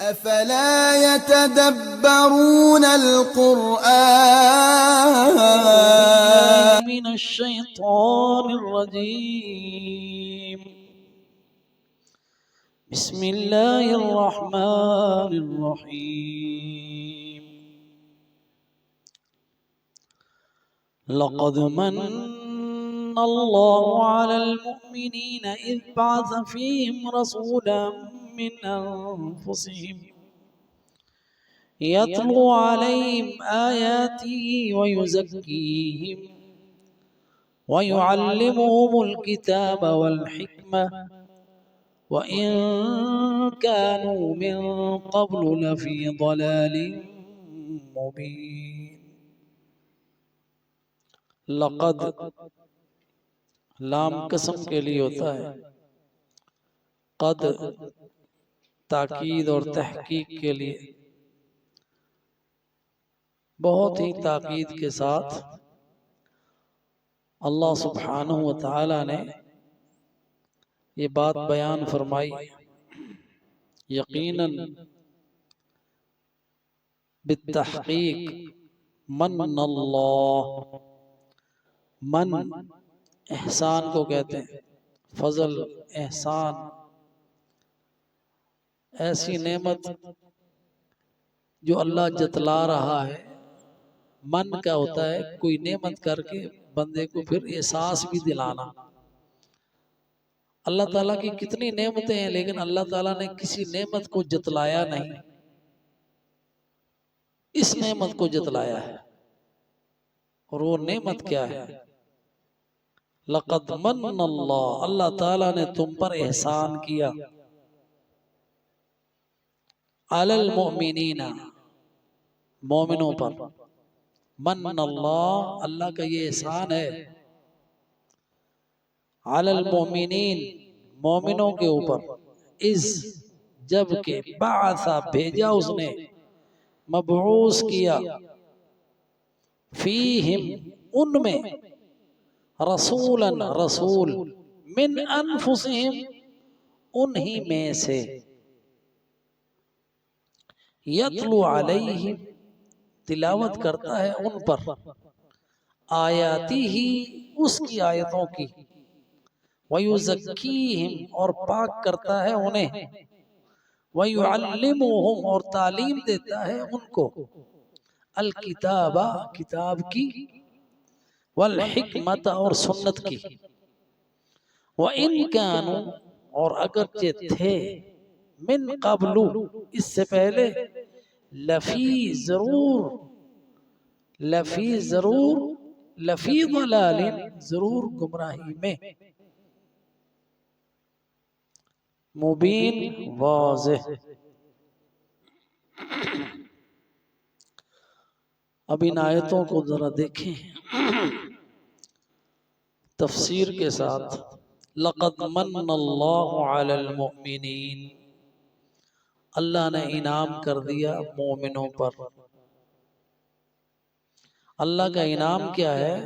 أفلا يتدبرون القرآن من الشيطان الرجيم. بسم الله الرحمن الرحيم. لقد من الله على المؤمنين إذ بعث فيهم رسولا من أنفسهم يتلو عليهم آياته ويزكيهم ويعلمهم الكتاب والحكمة وإن كانوا من قبل لفي ضلال مبين. لقد لام قسم کے لیے ہوتا ہے، قد تاکید اور تحقیق کے لیے بہت ہی تاکید کے ساتھ اللہ سبحانہ و تعالی نے یہ بات بیان فرمائی. یقیناً بالتحقیق من اللہ، من احسان کو کہتے ہیں، فضل، احسان، ایسی نعمت جو اللہ جتلا رہا ہے. من کا ہوتا ہے کوئی نعمت کر کے بندے کو پھر احساس بھی دلانا. اللہ تعالیٰ کی کتنی نعمتیں ہیں لیکن اللہ تعالیٰ نے کسی نعمت کو جتلایا نہیں، اس نعمت کو جتلایا ہے. اور وہ نعمت کیا ہے؟ لقد من اللہ، اللہ تعالیٰ نے تم پر احسان کیا، علی المؤمنین، مومنوں پر. من اللہ، اللہ کا یہ احسان ہے، علی المؤمنین، مومنوں کے اوپر، اذ، جب کہ، بعث، بھیجا اس نے، مبعوث کیا، فیہم، ان میں، رسولا، رسول، من انفسہم، انہی میں سے، یتلو علیہم، تلاوت کرتا ہے ان پر، آیاتی ہی، اس کی آیتوں کی، وَيُزَكِّيهِمْ، اور پاک کرتا ہے انہیں، وَيُعَلِّمُهُمْ، اور تعلیم دیتا ہے ان کو، الکتاب، کتاب کی، والحکمت، اور سنت کی، وَإِنْ كَانُوا، اور اگرچہ تھے، من قبل، اس سے پہلے، لفی، ضرور، لفی، ضرور، لفی ضلال، ضرور گمراہی میں، مبین، واضح. اب ان آیتوں کو ذرا دیکھیں تفسیر کے ساتھ. لقد من اللہ علی المؤمنین، اللہ نے انعام کر دیا مومنوں پر. اللہ کا انعام کیا ہے؟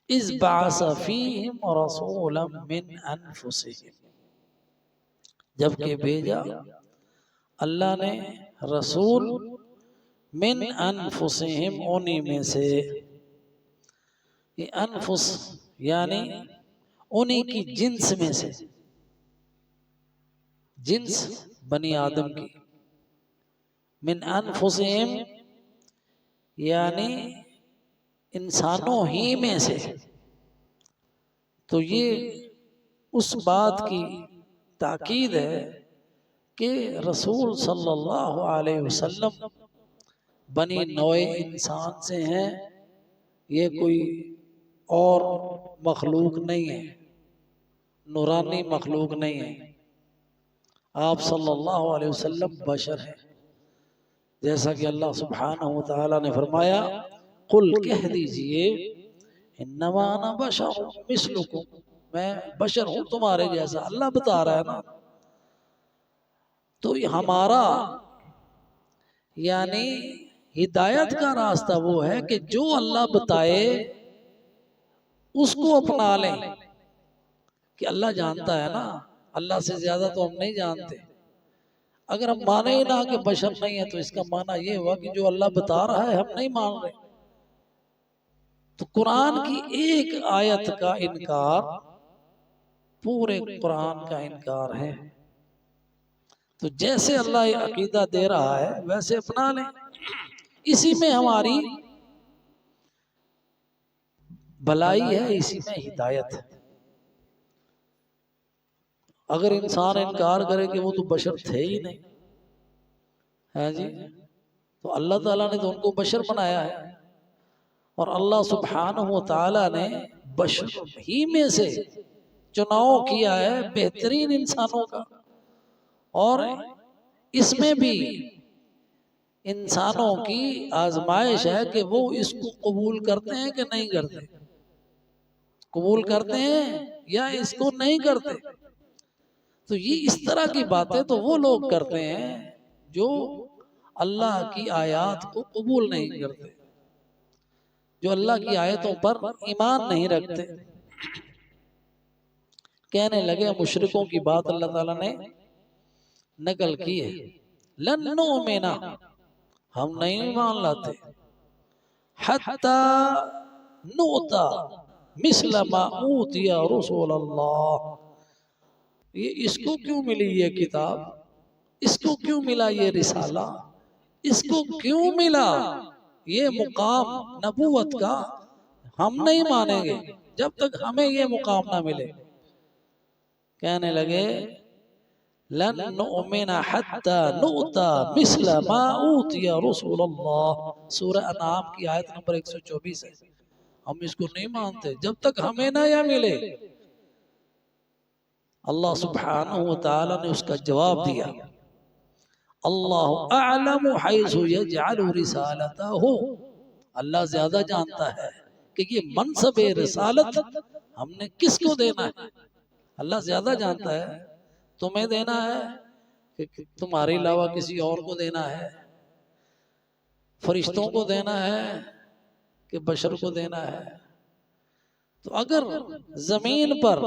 اذ بعث فیہم رسولا من انفسہم، جبکہ بھیجا اللہ نے رسول، من انفسہم، انہی میں سے. یہ انفس یعنی انہی کی جنس میں سے، جنس بنی آدم کی، من انفسہم یعنی انسانوں ہی میں سے. تو یہ اس بات کی تاکید ہے کہ رسول صلی اللہ علیہ وسلم بنی نوع انسان سے ہیں، یہ کوئی اور مخلوق نہیں ہے، نورانی مخلوق نہیں ہے. آپ صلی اللہ علیہ وسلم بشر ہیں، جیسا کہ اللہ سبحانہ وتعالی نے فرمایا، قل، کہہ دیجئے، انما انا بشر مثلکم، میں بشر ہوں تمہارے جیسا. اللہ بتا رہا ہے نا. تو ہمارا یعنی ہدایت کا راستہ وہ ہے کہ جو اللہ بتائے اس کو اپنا لیں، کہ اللہ جانتا ہے نا، اللہ سے زیادہ تو ہم نہیں جانتے. اگر ہم مانے ہی نہ کہ بشر نہیں ہے تو اس کا معنی یہ ہوا کہ جو اللہ بتا رہا ہے ہم نہیں مان رہے. تو قرآن کی ایک آیت کا انکار پورے قرآن کا انکار ہے. تو جیسے اللہ یہ عقیدہ دے رہا ہے ویسے اپنا لیں، اسی میں ہماری بھلائی ہے، اسی میں ہدایت ہے. اگر انسان انکار کرے کہ وہ تو بشر تھے ہی نہیں ہے جی، تو اللہ تعالیٰ نے تو ان کو بشر بنایا ہے، اور اللہ سبحانہ و تعالیٰ نے بشر ہی میں سے چناؤ کیا ہے بہترین انسانوں کا. اور اس میں بھی انسانوں کی آزمائش ہے کہ وہ اس کو قبول کرتے ہیں کہ نہیں کرتے، قبول کرتے ہیں یا اس کو نہیں کرتے. تو یہ اس طرح کی باتیں تو وہ لوگ کرتے ہیں جو اللہ کی آیات کو قبول نہیں کرتے، جو اللہ کی آیتوں پر ایمان نہیں رکھتے. کہنے لگے مشرکوں کی بات اللہ تعالیٰ نے نقل کی ہے. لن نؤمن، ہم نہیں مان لاتے، حتی نؤتا مثل ما اوتی رسول اللہ. یہ اس کو کیوں ملی یہ کتاب، اس کو کیوں ملا یہ رسالہ، اس کو کیوں ملا یہ مقام نبوت کا، ہم نہیں مانیں گے جب تک ہمیں یہ مقام نہ ملے. کہنے لگے لن نؤمن حتی نؤتا مثل ما اوتی رسول اللہ. سورہ انعام کی آیت نمبر 124 ہے. ہم اس کو نہیں مانتے جب تک ہمیں نہ یہ ملے. اللہ سبحانہ و تعالی نے اس کا جواب دیا، اللہ اعلم حیث یجعل رسالتہ. اللہ زیادہ جانتا ہے کہ یہ منصب رسالت ہم نے کس کو دینا ہے. اللہ زیادہ جانتا ہے. تمہیں دینا ہے کہ تمہارے علاوہ کسی اور کو دینا ہے، فرشتوں کو دینا ہے کہ بشر کو دینا ہے. تو اگر زمین پر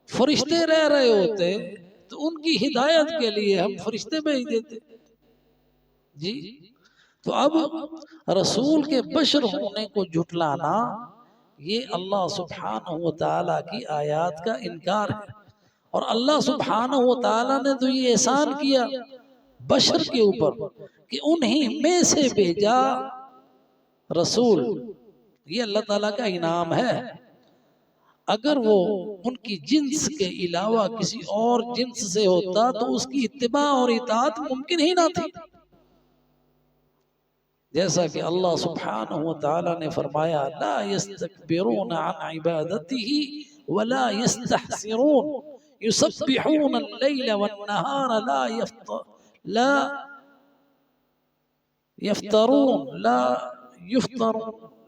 فرشتے رہ رہے ہوتے تو ان کی ہدایت کے لیے ہم فرشتے بھیج دیتے جی. تو اب رسول کے بشر ہونے کو جھٹلانا یہ اللہ سبحانہ و تعالیٰ کی آیات کا انکار ہے. اور اللہ سبحانہ و تعالیٰ نے تو یہ احسان کیا بشر کے اوپر کہ انہی میں سے بھیجا رسول. یہ اللہ تعالیٰ کا انعام ہے. اگر وہ ان کی جنس کے علاوہ کسی اور جنس سے ہوتا تو اس کی اتباع اور اطاعت ممکن ہی نہ تھی. جیسا کہ اللہ سبحانہ و تعالی نے فرمایا لا يستكبرون عن عبادته ولا يستحسرون يسبحون الليل والنهار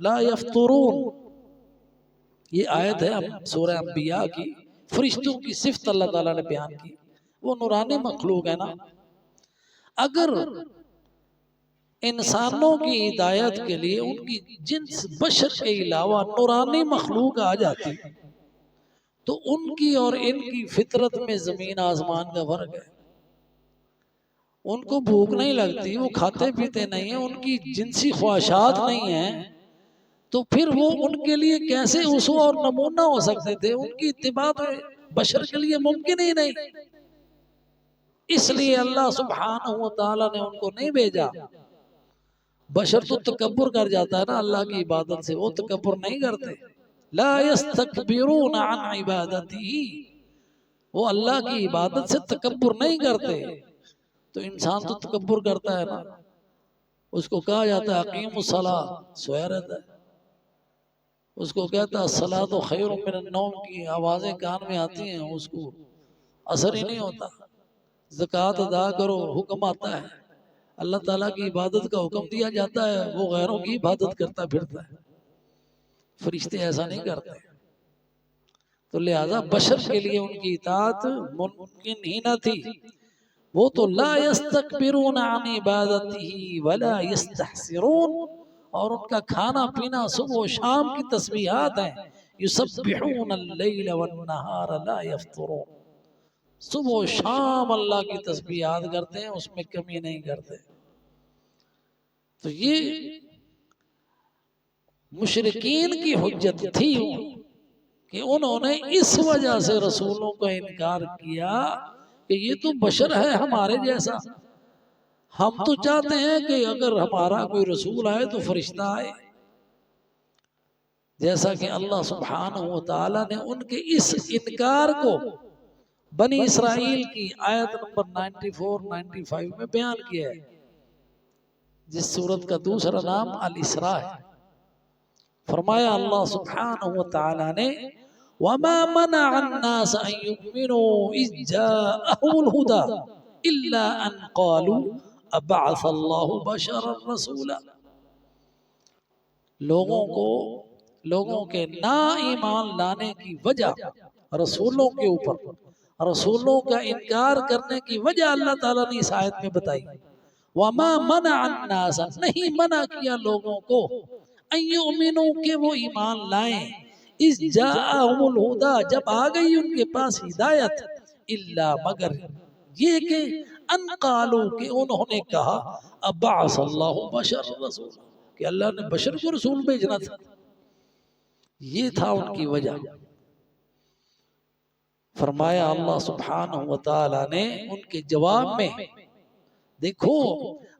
لا يفطرون. یہ آیت ہے سورہ انبیاء کی. فرشتوں کی صفت اللہ تعالیٰ نے بیان کی. وہ نورانی مخلوق ہے نا. اگر انسانوں کی ہدایت کے لیے ان کی جنس بشر کے علاوہ نورانی مخلوق آ جاتی تو ان کی اور ان کی فطرت میں زمین آسمان کا فرق ہے. ان کو بھوک نہیں لگتی، وہ کھاتے پیتے نہیں ہیں، ان کی جنسی خواہشات نہیں ہیں، تو پھر وہ ان کے لیے کیسے اسوہ اور نمونہ ہو سکتے تھے؟ ان کی اتباع بشر کے لیے ممکن ہی نہیں. اس لیے اللہ سبحانہ و تعالیٰ نے ان کو نہیں بھیجا. بشر تو تکبر کر جاتا ہے نا اللہ کی عبادت سے، وہ تکبر نہیں کرتے. لا يستكبرون عن عبادته، وہ اللہ کی عبادت سے تکبر نہیں کرتے. تو انسان تو تکبر کرتا ہے نا. اس کو کہا جاتا ہے اقیم الصلاۃ، سویا رہتا ہے. اس کو کہتا ہے الصلاۃ خیر من النوم کی آوازیں کان میں آتی ہیں، اس کو اثر ہی نہیں ہوتا. زکوٰۃ ادا کرو حکم آتا ہے، اللہ تعالیٰ کی عبادت کا حکم دیا جاتا ہے، وہ غیروں کی عبادت کرتا پھرتا ہے. فرشتے ایسا نہیں کرتے. تو لہذا بشر کے لیے ان کی اطاعت ممکن ہی نہ تھی. وہ تو لا يستكبرون عن عبادته ولا يستحسرون، اور ان کا کھانا پینا صبح و شام کی تسبیحات ہیں. يسبحون الليل والنهار لا يفطرون. صبح و شام اللہ کی تسبیح یاد کرتے ہیں، اس میں کمی نہیں کرتے۔ تو یہ مشرکین کی حجت تھی کہ انہوں نے اس وجہ سے رسولوں کا انکار کیا کہ یہ تو بشر ہے ہمارے جیسا، ہم تو چاہتے ہیں کہ اگر ہمارا کوئی رسول آئے تو فرشتہ آئے۔ جیسا کہ اللہ سبحانہ و تعالی نے ان کے اس انکار کو بنی اسرائیل کی آیت نمبر 94-95 میں بیان کیا ہے، جس سورت کا دوسرا نام الاسراء ہے۔ فرمایا اللہ سبحانہ و تعالی نے وَمَا مَنَعَ النَّاسَ أَن يُؤْمِنُوا إِذْ جَاءَهُمُ الْهُدَى إِلَّا أَن قَالُوا أَبَعَثَ اللَّهُ بَشَرًا رَسُولًا۔ لوگوں کے نا ایمان لانے کی وجہ رسولوں کے اوپر، رسولوں کا انکار کرنے کی وجہ اللہ تعالیٰ نے اس آیت میں بتائی۔ وَمَا مَنَعَ النَّاسَ، نہیں منع کیا لوگوں کو، أَن يُؤْمِنُوا کہ وہ ایمان لائیں، اِذْ جَاءَهُمُ الْهُدَى جب آ گئی ان کے پاس ہدایت، إِلَّا مگر یہ کہ ان قالوا کہ انہوں نے کہا ابعث اللہ بشر رسول، کہ اللہ نے بشر کو رسول بھیجنا تھا۔ یہ تھا ان کی وجہ۔ فرمایا اللہ سبحانہ و تعالی نے ان کے جواب میں، دیکھو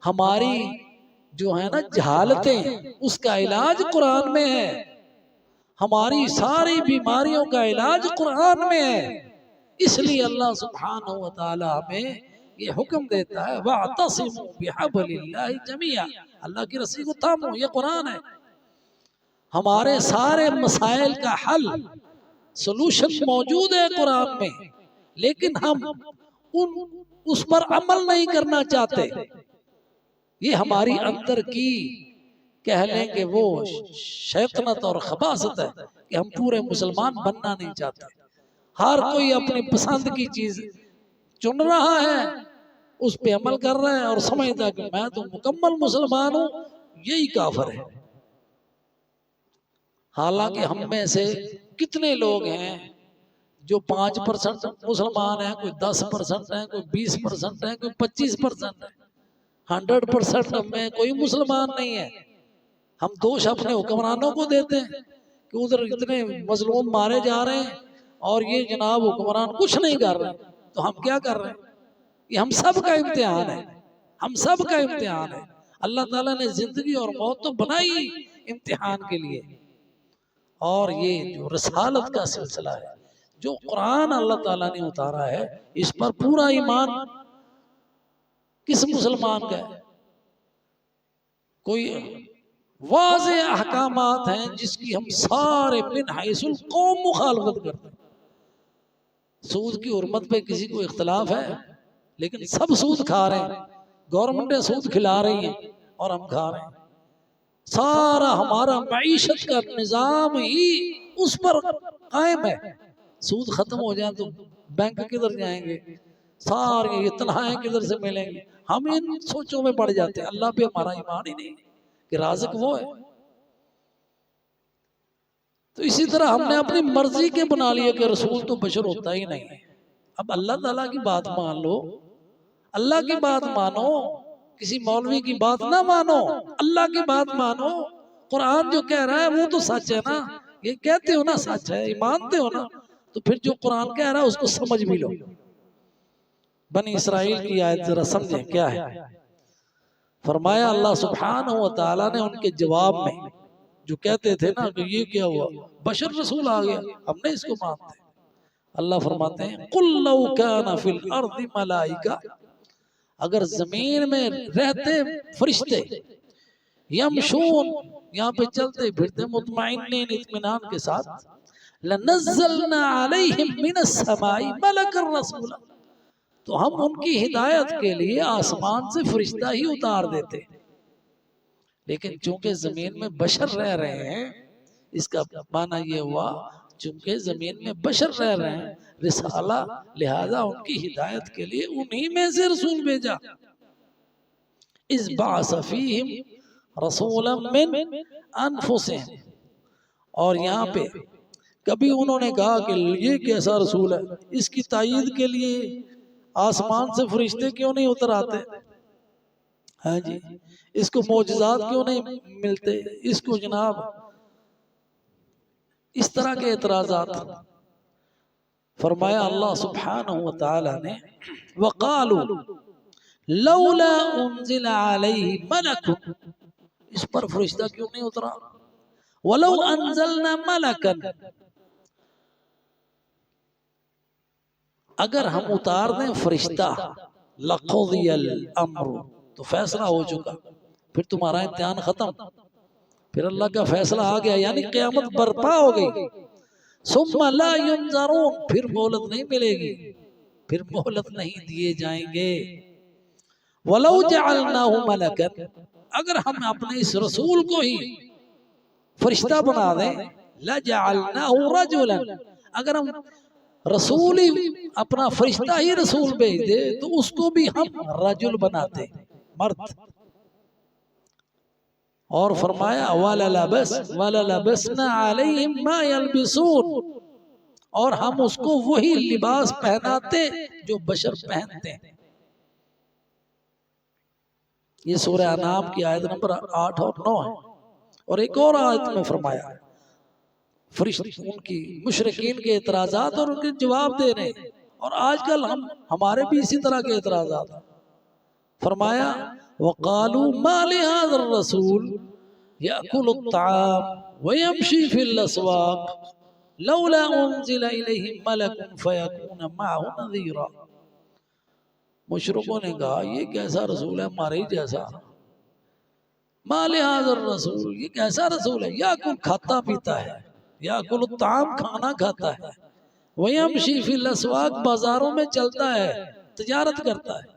ہماری جو ہے نا جہالتیں، اس کا علاج قرآن میں ہے، ہماری ساری بیماریوں کا علاج قرآن میں ہے، اس لیے اللہ سبحانہ و تعالی ہمیں یہ حکم دیتا ہے وَاعْتَصِمُوا بِحَبْلِ اللَّهِ جَمِيعًا، اللہ کی رسی کو تھامو، یہ قرآن ہے۔ ہمارے سارے مسائل کا حل، سلوشن موجود ہے قرآن میں، لیکن ہم اس پر عمل نہیں کرنا چاہتے۔ یہ ہماری اندر کی کہہ لیں کہ وہ شیطنت اور خباثت ہے کہ ہم پورے مسلمان بننا نہیں چاہتے۔ ہر کوئی اپنی پسند کی چیز چن رہا ہے، اس پہ عمل کر رہا ہے اور سمجھتا ہے کہ میں تو مکمل مسلمان ہوں، یہی کافر ہے۔ حالانکہ ہم میں سے کتنے لوگ ہیں جو 5% مسلمان ہیں، کوئی 10% ہیں، کوئی 20% ہیں، کوئی 25% ہیں، 100% ہم میں کوئی مسلمان نہیں ہے۔ ہم دوش اپنے حکمرانوں کو دیتے ہیں کہ ادھر اتنے مظلوم مارے جا رہے ہیں اور یہ جناب حکمران کچھ نہیں کر رہے، تو ہم کیا کر رہے ہیں؟ یہ ہم سب کا امتحان ہے، ہم سب کا امتحان ہے۔ اللہ تعالیٰ نے زندگی اور موت تو بنائی امتحان کے لیے، اور یہ جو رسالت کا سلسلہ ہے، جو قرآن اللہ تعالیٰ نے اتارا ہے، اس پر پورا ایمان کس مسلمان کا ہے؟ کوئی واضح احکامات ہیں جس کی ہم سارے من حیث القوم مخالفت کرتے ہیں۔ سود کی حرمت پہ کسی کو اختلاف ہے، لیکن سب سود کھا رہے ہیں، گورنمنٹیں سود کھلا رہی ہیں اور ہم کھا رہے ہیں۔ سارا ہمارا معیشت کا نظام ہی اس پر قائم ہے۔ سود ختم ہو جائے تو بینک کدھر جائیں گے، سارے یہ تنہائیں کدھر سے ملیں گے، ہم ان سوچوں میں پڑ جاتے ہیں۔ اللہ پہ ہمارا ایمان ہی نہیں کہ رازق وہ ہے۔ تو اسی طرح ہم نے اپنی مرضی کے بنا لیے کہ رسول تو بشر ہوتا ہی نہیں ہے۔ اب اللہ تعالیٰ کی بات مان لو، اللہ کی بات مانو، کسی مولوی کی بات نہ مانو، اللہ کی بات مانو۔ قرآن جو کہہ رہا ہے وہ تو سچ ہے نا، یہ کہتے ہو نا سچ ہے، یہ مانتے ہو نا، تو پھر جو قرآن کہہ رہا ہے اس کو سمجھ بھی لو۔ بنی اسرائیل کی آیت ذرا سمجھیں کیا ہے۔ فرمایا اللہ سبحانہ و تعالیٰ نے ان کے جواب میں، جو کہتے تھے نا کہ یہ کیا ہوا، بشر رسول آ گیا، ہم نے اس کو مانتے۔ اللہ فرماتے ہیں قُلْ لَوْ كَانَ فِي الْأَرْضِ مَلَائِكَةٌ، اگر زمین میں رہتے فرشتے، یمشون یہاں پہ چلتے پھرتے مطمئنین اطمینان کے ساتھ، لَنَزَّلْنَا عَلَيْهِمْ مِنَ السَّمَاءِ مَلَكًا رَسُولًا، تو ہم ان کی ہدایت کے لیے آسمان سے فرشتہ ہی اتار دیتے۔ لیکن چونکہ زمین میں بشر رہ رہے ہیں، اس کا معنی یہ ہوا چونکہ زمین میں بشر رہ رہے ہیں، رسالہ، لہذا ان کی ہدایت کے لیے انہی میں سے رسول بھیجا۔ اِذْ بَعَثَ فِيهِمْ رَسُولًا مِّنْ أَنفُسِهِمْ، اور یہاں پہ کبھی انہوں نے کہا کہ یہ کیسا رسول ہے، اس کی تائید کے لیے آسمان سے فرشتے کیوں نہیں اتر آتے، ہاں جی، اس کو معجزات کیوں نہیں ملتے، اس کو جناب اس طرح کے اعتراضات۔ فرمایا اللہ سبحانہ وتعالی نے وقالوا لولا انزل علیہ ملک، اس پر فرشتہ کیوں نہیں اترا، ولو انزلنا ملکا، اگر ہم اتار دیں فرشتہ لقضی الامر، تو فیصلہ ہو چکا، پھر تمہارا امتحان ختم، پھر اللہ کا فیصلہ آ گیا، یعنی قیامت برپا ہو گئی۔ ثم لا ينظرون، پھر مہلت نہیں ملے گی، پھر مہلت نہیں دیے جائیں گے۔ ولو جعلناه ملکا، اگر ہم اپنے اس رسول کو ہی فرشتہ بنا دیں، لجعلناه رجلا، اگر ہم رسول ہی اپنا فرشتہ ہی رسول بھیج دے تو اس کو بھی ہم رجل بناتے، مرد۔ اور فرمایا وَلَلَبَسْنَا عَلَيْهِمْ مَا يَلْبِسُونَ، اور ہم اس کو وہی لباس پہناتے جو بشر پہنتے ہیں۔ یہ سورہ انعام کی آیت نمبر 8 اور 9 ہے۔ اور ایک اور آیت میں فرمایا فرشتے ان کی مشرکین کے اعتراضات اور ان کے جواب دے رہے ہیں، اور آج کل ہمارے بھی اسی طرح کے اعتراضات ہیں۔ فرمایا وَقَالُوا مَا لِهَذَا الرَّسُولِ يَأْكُلُ الطَّعَامَ وَيَمْشِي فِي الْأَسْوَاقِ لَوْلَا أُنزِلَ إِلَيْهِ مَلَكٌ فَيَكُونَ مَعَهُ نَذِيرًا۔ مشرکوں نے کہا یہ کیسا رسول ہے ہمارے ہی جیسا، مَا لِهَذَا الرَّسُولِ، یہ کیسا رسول ہے، یاکل کھاتا پیتا ہے، یاکل الطعام کھانا کھاتا ہے، وَيَمْشِي فِي الْأَسْوَاقِ بازاروں میں چلتا ہے، تجارت کرتا ہے،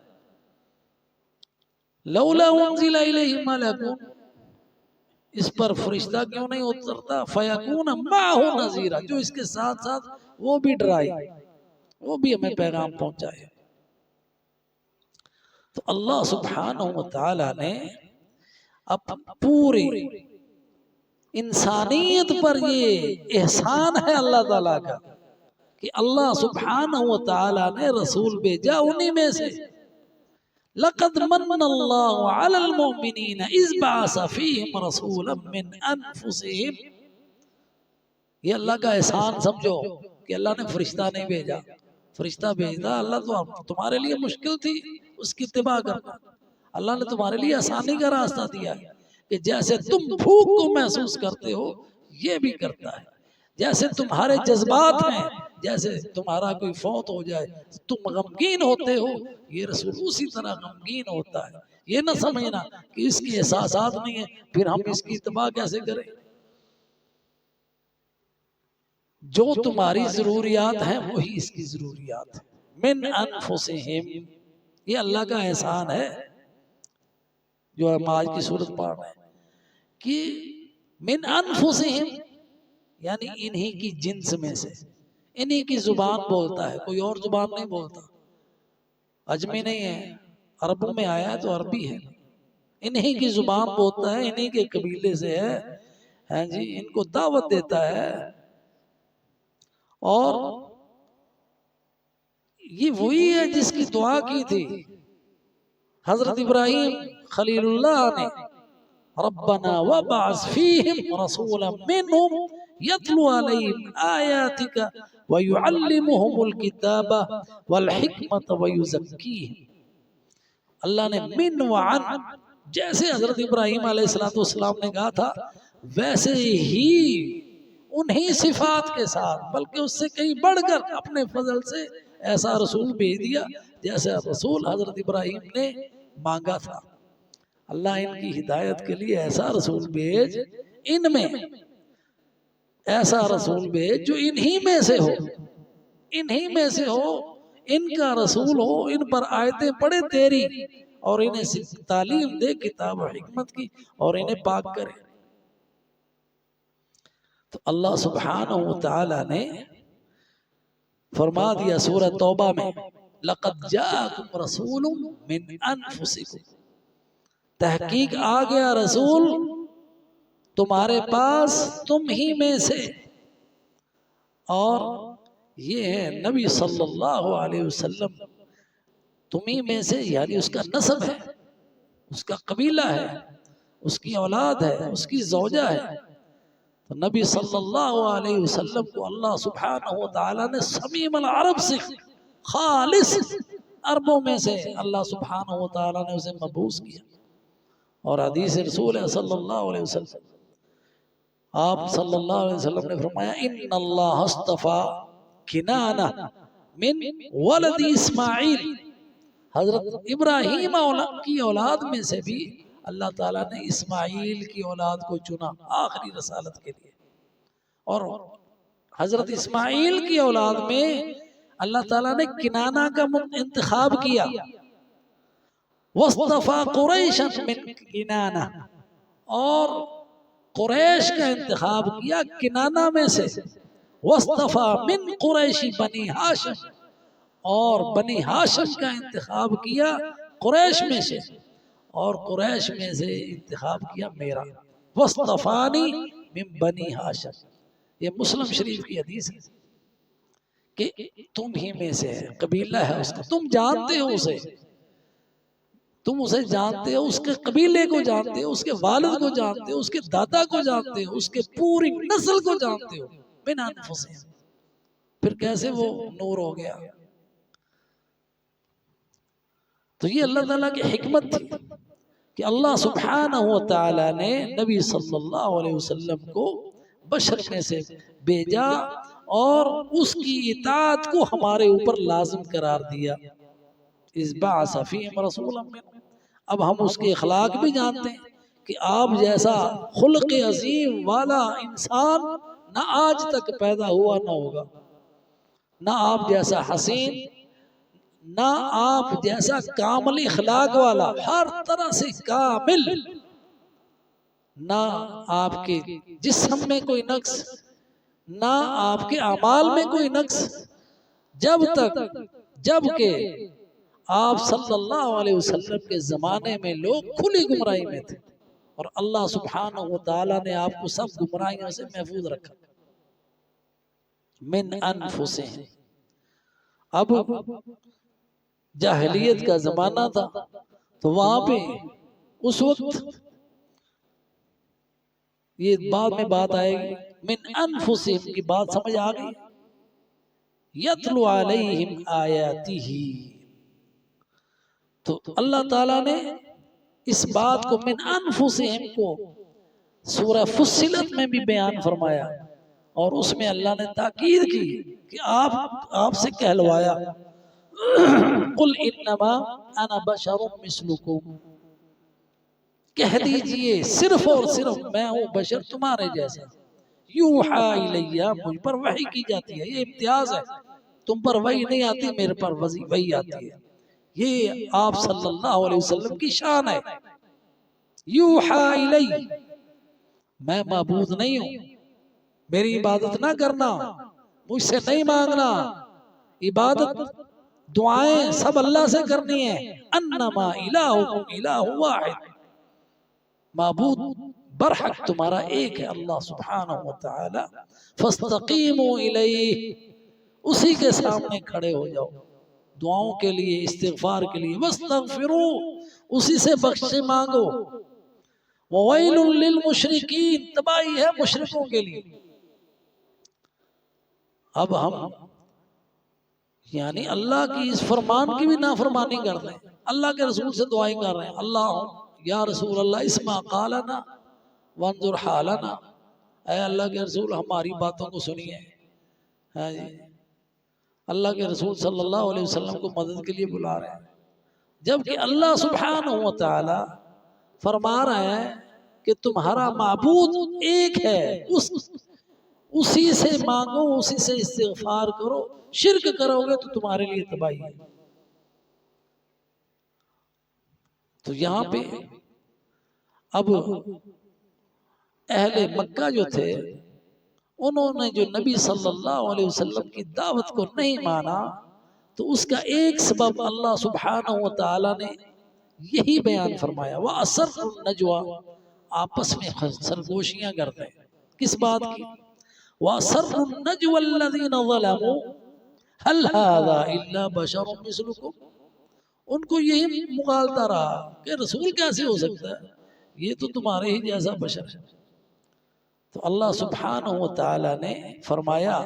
لولا انزل الیہ ملک، اس پر فرشتہ کیوں نہیں اترتا، فیکون معہ نذیرا، جو اس کے ساتھ ساتھ وہ بھی ڈرائے، وہ بھی ہمیں پیغام پہنچائے۔ تو اللہ سبحانہ وتعالی نے اب پوری انسانیت پر یہ احسان ہے اللہ تعالیٰ کا کہ اللہ سبحانہ وتعالی نے رسول بھیجا انہی میں سے۔ لقد من اللہ علی المؤمنین اذ بعث فیہم رسولا من انفسہم، یہ اللہ کا احسان سمجھو کہ اللہ نے فرشتہ نہیں بھیجا، فرشتہ بھیجا اللہ تو تمہارے لیے مشکل تھی اس کی اتباع کرنا، اللہ نے تمہارے لیے آسانی کا راستہ دیا ہے کہ جیسے تم بھوک کو محسوس کرتے ہو یہ بھی کرتا ہے، جیسے تمہارے جذبات ہیں، جیسے تمہارا کوئی فوت ہو جائے تم غمگین ہوتے ہو، یہ رسول اسی طرح غمگین ہوتا ہے۔ یہ نہ سمجھنا کہ اس کے احساسات نہیں ہیں پھر ہم اس کی اتباع کیسے کریں، جو تمہاری ضروریات ہیں وہی اس کی ضروریات ہیں۔ من انفسہم، یہ اللہ کا احسان ہے جو ہم آج کی صورت پڑھ رہے ہیں کہ من انفسہم، یعنی انہی کی جنس میں سے، انہی کی زبان بولتا ہے، کوئی اور زبان نہیں بولتا، عجمی نہیں ہے، عربوں میں آیا ہے تو عربی ہے، انہی کی زبان بولتا ہے، انہی کے قبیلے سے ہے، ہاں جی، ان کو دعوت دیتا ہے، اور یہ وہی ہے جس کی دعا کی تھی حضرت ابراہیم خلیل اللہ نے، ربنا وابعث فیہم رسولا منہم یتلو علیہم آیاتک ویعلمہم الکتاب والحکمت ویزکیہم۔ اللہ نے من وعن، جیسے حضرت ابراہیم علیہ السلام نے کہا تھا ویسے ہی انہی صفات کے ساتھ بلکہ اس سے کہیں بڑھ کر اپنے فضل سے ایسا رسول بھیج دیا جیسے رسول حضرت ابراہیم نے مانگا تھا۔ اللہ ان کی ہدایت کے لیے ایسا رسول بھیج، ان میں ایسا رسول بھیج جو انہی میں سے ہو، انہی میں سے ہو، ان کا رسول ہو، ان پر آیتیں پڑھے تیری اور انہیں تعلیم دے کتاب و حکمت کی اور انہیں پاک کرے۔ تو اللہ سبحانہ وتعالی نے فرما دیا سورہ توبہ میں لَقَدْ جَاءَكُمْ رَسُولٌ مِّنْ أَنفُسِكُمْ، تحقیق آ گیا رسول تمہارے پاس تم ہی میں سے، اور یہ ہے نبی صلی اللہ علیہ وسلم تمہیں میں سے، یعنی اس کا نسب ہے، اس کا قبیلہ ہے، اس کی اولاد ہے، اس کی زوجہ ہے. تو نبی صلی اللہ علیہ وسلم کو اللہ سبحانہ و تعالیٰ نے سمیم العرب سے، خالص عربوں میں سے اللہ سبحانہ و تعالیٰ نے اسے مبعوث کیا. اور حدیث رسول ہے صلی اللہ علیہ وسلم، آپ صلی اللہ علیہ وسلم نے فرمایا ان اللہ اصطفیٰ کنانہ من ولد اسماعیل، حضرت ابراہیم کی اولاد میں سے بھی اللہ تعالیٰ نے اسماعیل کی اولاد کو چنا آخری رسالت کے لیے. اور حضرت اسماعیل کی اولاد میں اللہ تعالیٰ نے کنانہ کا انتخاب کیا. وَاصْطَفَى قُرَيْشًا مِنْ کنانہ، اور قریش کا انتخاب کیا کنانہ میں سے. وَاصْطَفَى مِنْ قُرَيْشِ بنی ہاشم، اور بنی ہاشم کا انتخاب کیا قریش میں سے، اور قریش میں سے انتخاب کیا میرا. وَاصْطَفَانِي مِنْ بنی ہاشم، یہ مسلم شریف کی حدیث ہے کہ تم ہی میں سے ہے، قبیلہ ہے اس کا، تم جانتے ہو اسے، تم اسے جانتے ہو، اس کے قبیلے کو جانتے ہو، اس کے والد کو جانتے ہو، اس کے دادا کو جانتے ہو، اس کے پوری نسل کو جانتے ہو. من انفسہم، پھر کیسے وہ نور ہو گیا؟ تو یہ اللہ تعالیٰ کی حکمت تھی کہ اللہ سبحانہ و تعالیٰ نے نبی صلی اللہ علیہ وسلم کو بشر میں سے بھیجا اور اس کی اطاعت کو ہمارے اوپر لازم قرار دیا. اذ بعث فیہم رسولا منہم، اب ہم اس کے اخلاق بھی جانتے ہیں کہ آپ جیسا خلق عظیم والا انسان نہ آج تک پیدا ہوا نہ ہوگا، نہ آپ جیسا حسین، نہ آپ جیسا کامل اخلاق والا، ہر طرح سے کامل، نہ آپ کے جسم میں کوئی نقص، نہ آپ کے اعمال میں کوئی نقص، جب کہ آپ صلی اللہ علیہ وسلم کے زمانے میں لوگ کھلی گمراہی میں تھے، اور اللہ سبحانہ و تعالیٰ نے آپ کو سب گمراہیوں سے محفوظ رکھا. من انفسہم، اب جاہلیت کا زمانہ تھا تو وہاں پہ اس وقت یہ بعد میں بات آئے گی، من انفسہم کی بات سمجھ آ گئی. یتلو علیہم آیاتہ، تو اللہ تعالیٰ نے اس بات کو من انفسہم کو سورہ فصلت میں بھی بیان فرمایا، اور اس میں اللہ نے تاکید کی کہ آپ سے کہلوایا قل انما انا بشر مثلکم، کہہ دیجئے صرف اور صرف میں ہوں بشر تمہارے جیسا. یوحا الیہ، مجھ پر وحی کی جاتی ہے، یہ امتیاز ہے، تم پر وحی نہیں آتی، میرے پر وحی آتی ہے. یہ آپ صلی اللہ علیہ وسلم کی شان ہے. یوحا الیہ، میں معبود نہیں ہوں، میری عبادت نہ کرنا، مجھ سے نہیں مانگنا، عبادت دعائیں سب اللہ سے کرنی ہیں. انما الہکم الہ واحد، معبود برحق تمہارا ایک ہے اللہ سبحانہ و تعالی. فاستقیموا الیہ، اسی کے سامنے کھڑے ہو جاؤ دعاؤں کے لیے، استغفار کے لیے. واستغفروا، اسی سے بخشے مانگو. وویل للمشرکین، تباہی ہے مشرکوں کے لیے. اب ہم یعنی اللہ کی اس فرمان کی بھی نافرمانی کر رہے ہیں، اللہ کے رسول سے دعائیں کر رہے ہیں. اللہ یا رسول اللہ اسمع قالنا وانظر حالنا، اے اللہ کے رسول ہماری باتوں کو سنیے. ہاں جی، اللہ کے رسول صلی اللہ علیہ وسلم کو مدد کے لیے بلا رہے ہیں، جبکہ اللہ سبحانہ و تعالی فرما رہا ہے کہ تمہارا معبود ایک ہے، اسی سے مانگو، اسی سے استغفار کرو. شرک کرو گے تو تمہارے لیے تباہی ہے. تو یہاں پہ اب اہل مکہ جو تھے، انہوں نے جو نبی صلی اللہ علیہ وسلم کی دعوت کو نہیں مانا، تو اس کا ایک سبب اللہ سبحانہ و تعالی نے یہی بیان فرمایا. وَأَسَرُّوا النَّجْوَىٰ، آپس میں سرگوشیاں کرتے ہیں. کس بات کی؟ وَأَسَرُّوا النَّجْوَى الَّذِينَ ظَلَمُوا هَلْ هَذَا إِلَّا بَشَرٌ مِثْلُكُمْ۔ ان کو یہی مغالطہ رہا کہ رسول کیسے ہو سکتا ہے، یہ تو تمہارے ہی جیسا بشر ہے۔ تو اللہ سبحانہ وتعالی نے فرمایا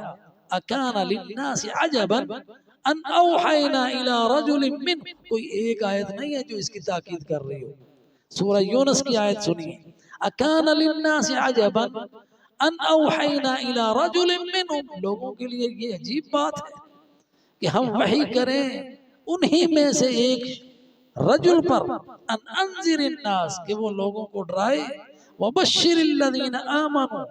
اَكَانَ لِلنَّاسِ عَجَبًا أَنْ أَوْحَيْنَا إِلَىٰ رَجُلٍ مِّنْهُمْ۔ کوئی ایک آیت نہیں ہے جو اس کی تاکید کر رہی ہو۔ سورہ یونس کی آیت سنیے، اَكَانَ لِلنَّاسِ عَجَبًا أَنْ أَوْحَيْنَا إِلَىٰ رَجُلٍ مِّنْهُمْ۔ لوگوں کے لیے یہ عجیب بات ہے کہ ہم وحی کریں انہی میں سے ایک رجل پر، ان انذر الناس، کہ وہ لوگوں کو ڈرائے، وبشر الذین آمنوا،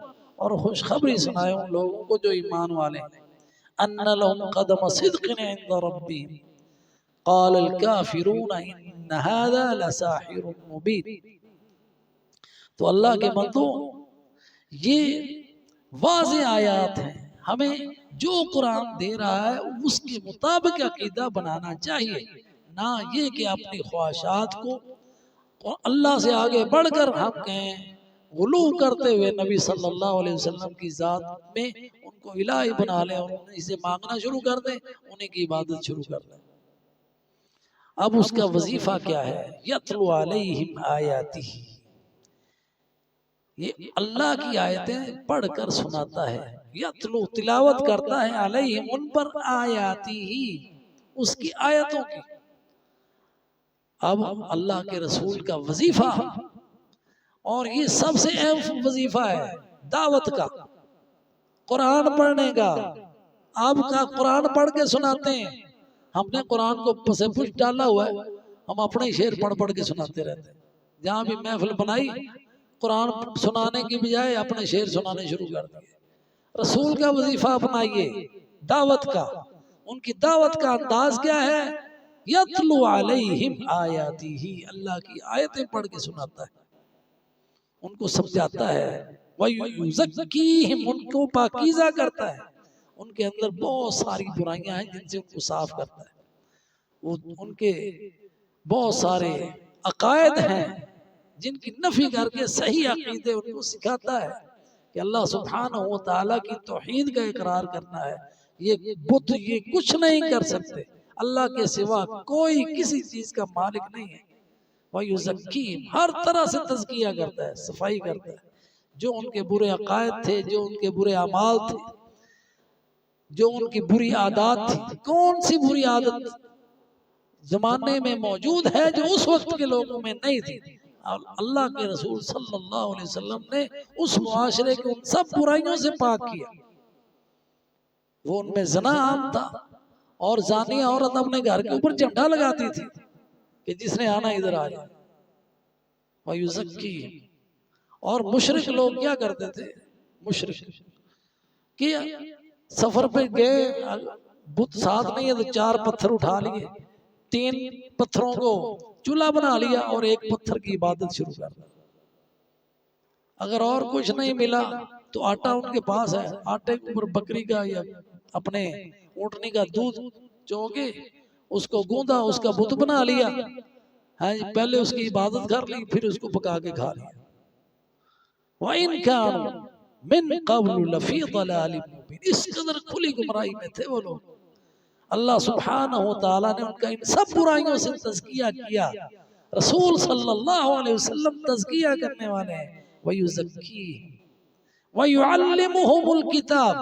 اور خوشخبری سنائے ان لوگوں کو جو ایمان والے ہیں، ان لهم قدم صدق عند ربهم، قال الكافرون ان هذا لساحر مبین۔ تو اللہ کے بندو، یہ واضح آیات ہیں، ہمیں جو قرآن دے رہا ہے اس کے مطابق عقیدہ بنانا چاہیے، نہ یہ کہ اپنی خواہشات کو اللہ سے آگے بڑھ کر ہم کہیں غلو کرتے ہوئے نبی صلی اللہ علیہ وسلم کی ذات میں ان کو الہی بنا لیں اور انہیں سے مانگنا شروع کر دیں، انہیں کی عبادت شروع کر دیں۔ اب اس کا وظیفہ کیا ہے؟ یتلو علیہم آیاتہ، یہ اللہ کی آیتیں پڑھ کر سناتا ہے، یتلو تلاوت کرتا ہے، علیہم ان پر، آیاتی ہی اس کی آیتوں کی۔ اب اللہ کے رسول کا وظیفہ، اور یہ سب سے اہم وظیفہ ہے دعوت کا، قرآن پڑھنے کا۔ آپ کا قرآن پڑھ کے سناتے ہیں، ہم نے قرآن کو پس پش ڈالا ہوا ہے، ہم اپنے شعر پڑھ پڑھ کے سناتے رہتے ہیں۔ جہاں بھی محفل بنائی، قرآن سنانے کی بجائے اپنے شعر سنانے شروع کر دیے۔ رسول کا وظیفہ اپنائیے دعوت کا، ان کی دعوت کا انداز کیا ہے؟ یتلو علیہم آیاتہ، اللہ کی آیتیں پڑھ کے سناتا ہے، ان کو سمجھاتا ہے، وَيُزَكِّيهِمْ، ان کو پاکیزہ کرتا ہے، ان کے اندر بہت ساری برائیاں ہیں جن سے ان کو صاف کرتا ہے، وہ ان کے بہت سارے عقائد ہیں جن کی نفی کر کے صحیح عقیدے ان کو سکھاتا ہے کہ اللہ سبحانہ وتعالی کی توحید کا اقرار کرنا ہے، یہ بت یہ کچھ نہیں کر سکتے، اللہ کے سوا کوئی کسی چیز کا مالک نہیں ہے۔ وَيُزَكِّيهِمْ، ہر طرح سے تزکیہ کرتا ہے، صفائی کرتا ہے، جو ان کے برے عقائد تھے، جو ان کے برے اعمال تھے، جو ان کی بری عادات تھی۔ کون سی بری عادت زمانے میں موجود ہے جو اس وقت کے لوگوں میں نہیں تھی؟ اللہ کے رسول صلی اللہ علیہ وسلم نے اس معاشرے کو ان سب برائیوں سے پاک کیا۔ وہ ان میں زنا عام تھا، اور زانیہ عورت اپنے گھر کے اوپر جھنڈا لگاتی تھی کہ جس نے آنا ادھر آ جائے۔ وَيُزَكِّيهِمْ، اور مشرک لوگ کیا کرتے تھے؟ مشرک کہ سفر پہ گئے، بت ساتھ نہیں ہے تو 4 پتھر اٹھا لیے، 3 پتھروں کو چولہا بنا لیا اور 1 پتھر کی عبادت شروع کر دی۔ اگر اور کچھ نہیں ملا تو آٹا ان کے پاس ہے، آٹے کے اوپر بکری کا یا اپنے اونٹنی کا دودھ چو کے اس کو گوندا، اس کا بت بنا لیا، پہلے اس کی عبادت کر لی، پھر اس کو پکا کے کھا لیا۔ وَإِن كَانُوا مِن قَبْلُ لَفِي ضَلَالٍ مُبِينٍ، اس قدر کھلی گمراہی میں تھے وہ لوگ۔ اللہ سبحانہ وتعالی نے ان کا ان سب برائیوں سے تزکیہ کیا۔ رسول صلی اللہ علیہ وسلم تزکیہ کرنے والے ہیں۔ وَيُزَكِّيهِمْ وَيُعَلِّمُهُمُ الْكِتَابَ،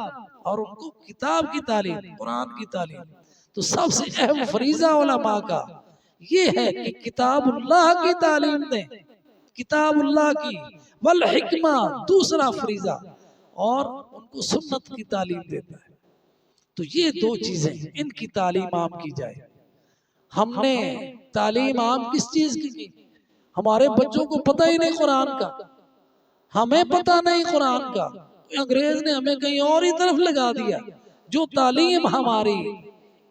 اور ان کو کتاب کی تعلیم، قرآن کی تعلیم۔ تو سب سے اہم فریضہ علماء کا یہ ہے کہ کتاب اللہ کی تعلیم دیں، کتاب اللہ کی، والحکمہ دوسرا فریضہ، اور ان کو سنت کی تعلیم دیتا ہے۔ تو یہ 2 چیزیں، ان کی تعلیم عام کی جائے۔ ہم نے تعلیم عام کس چیز کی؟ ہمارے بچوں کو پتہ ہی نہیں قرآن کا، ہمیں پتہ نہیں قرآن کا، انگریز نے ہمیں کہیں اور ہی طرف لگا دیا۔ جو تعلیم ہماری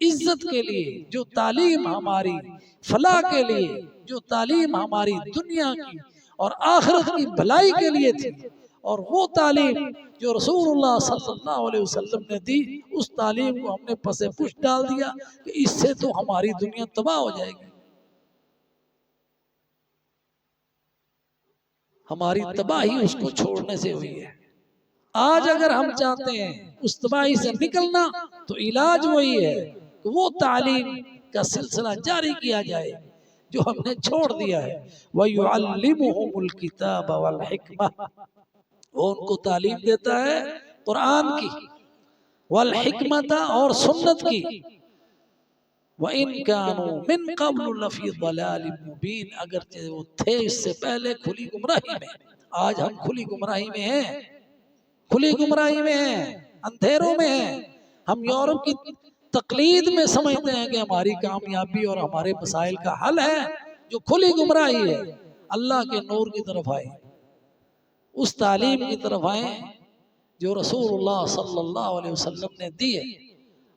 عزت کے لیے، جو تعلیم ہماری فلاح کے لیے، جو تعلیم ہماری دنیا کی اور آخرت کی بھلائی کے لیے تھی، اور وہ تعلیم جو رسول اللہ صلی اللہ علیہ وسلم نے دی، اس تعلیم کو ہم نے پس پش ڈال دیا کہ اس سے تو ہماری دنیا تباہ ہو جائے گی۔ ہماری تباہی اس کو چھوڑنے سے ہوئی ہے۔ آج اگر ہم چاہتے ہیں اس تباہی سے نکلنا تو علاج وہی ہے کہ وہ تعلیم کا سلسلہ جاری کیا جائے جو ہم نے چھوڑ دیا ہے. وَيُعَلِّمُهُمُ الْكِتَابَ وَالْحِكْمَةَ، وہ ان کو تعلیم دیتا ہے قرآن کی، والحکمت اور سنت کی. وَإِن كَانُوا مِن قَبْلُ لَفِي ضَلَالٍ مُبِينٍ، اگرچہ وہ تھے اس سے پہلے کھلی گمراہی میں. آج ہم کھلی گمراہی میں ہیں، کھلی گمراہی میں ہیں، اندھیروں میں ہیں. ہم یورپ کی تقلید میں سمجھتے ہیں کہ ہماری کامیابی اور ہمارے مسائل کا حل ہے، جو کھلی گمراہی ہے. اللہ کے نور کی طرف آئیں، اس تعلیم کی طرف آئیں جو رسول اللہ صلی اللہ علیہ وسلم نے دی ہے.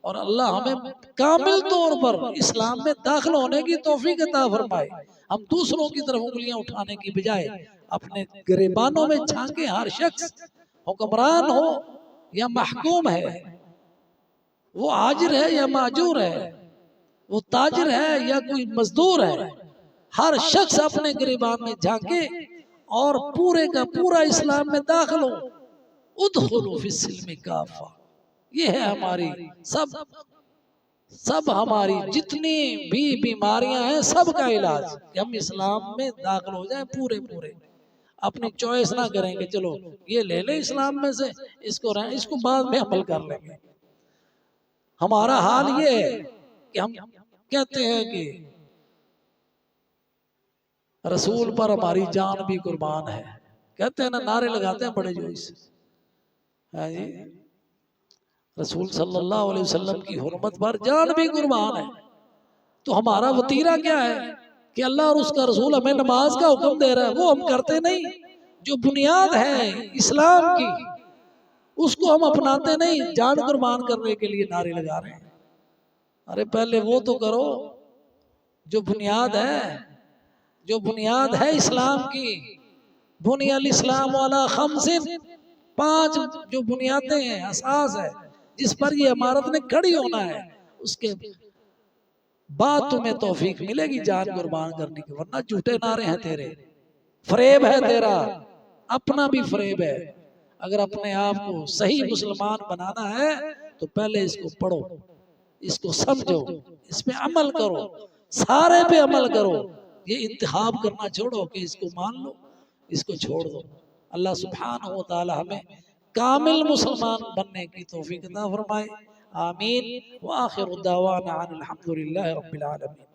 اور اللہ ہمیں کامل طور پر اسلام میں داخل ہونے کی توفیق عطا فرمائے. ہم دوسروں کی طرف انگلیاں اٹھانے کی بجائے اپنے گریبانوں میں جھانکیں. ہر شخص حکمران ہو یا محکوم ہے، وہ آجر ہے یا ماجور ہے، وہ تاجر ہے یا کوئی مزدور ہے، ہر شخص اپنے گریبان میں جھانکے اور پورے کا پورا اسلام میں داخل ہو. ادخلوا فی السلم کافہ، یہ ہے ہماری سب ہماری جتنی بھی بیماریاں ہیں سب کا علاج، کہ ہم اسلام میں داخل ہو جائیں پورے پورے. اپنی چوائس نہ کریں کہ چلو یہ لے لیں اسلام میں سے، اس کو بعد میں عمل کر لیں گے. ہمارا حال یہ ہے کہ ہم کہتے ہیں کہ رسول پر ہماری جان بھی قربان ہے، کہتے ہیں نا، نعرے لگاتے ہیں بڑے جوش سے. جی رسول صلی اللہ علیہ وسلم کی حرمت پر جان بھی قربان ہے. تو ہمارا وطیرہ کیا ہے کہ اللہ اور اس کا رسول ہمیں نماز کا حکم دے رہا ہے، وہ ہم کرتے نہیں. جو بنیاد ہے اسلام کی اس کو ہم اپناتے نہیں، جان قربان کرنے کے لیے نعرے لگا رہے ہیں. ارے پہلے وہ تو کرو جو بنیاد ہے، جو بنیاد ہے اسلام کی. بنی الاسلام علی خمس، 5 جو بنیادیں ہیں، اساس ہے جس پر یہ عمارت نے کھڑی ہونا ہے، اس کے بعد تمہیں توفیق ملے گی جان قربان کرنے کی. ورنہ جھوٹے نعرے ہیں تیرے، فریب ہے تیرا، اپنا بھی فریب ہے. اگر اپنے آپ کو صحیح مسلمان بنانا ہے تو پہلے اس کو پڑھو، اس کو سمجھو، اس پہ عمل کرو، سارے پہ عمل کرو. یہ انتخاب کرنا چھوڑو کہ اس کو مان لو اس کو چھوڑ دو. اللہ سبحانہ و تعالی ہمیں کامل مسلمان بننے کی توفیق عطا فرمائے. آمین. وآخر الدعوانا عن الحمدللہ رب العالمین.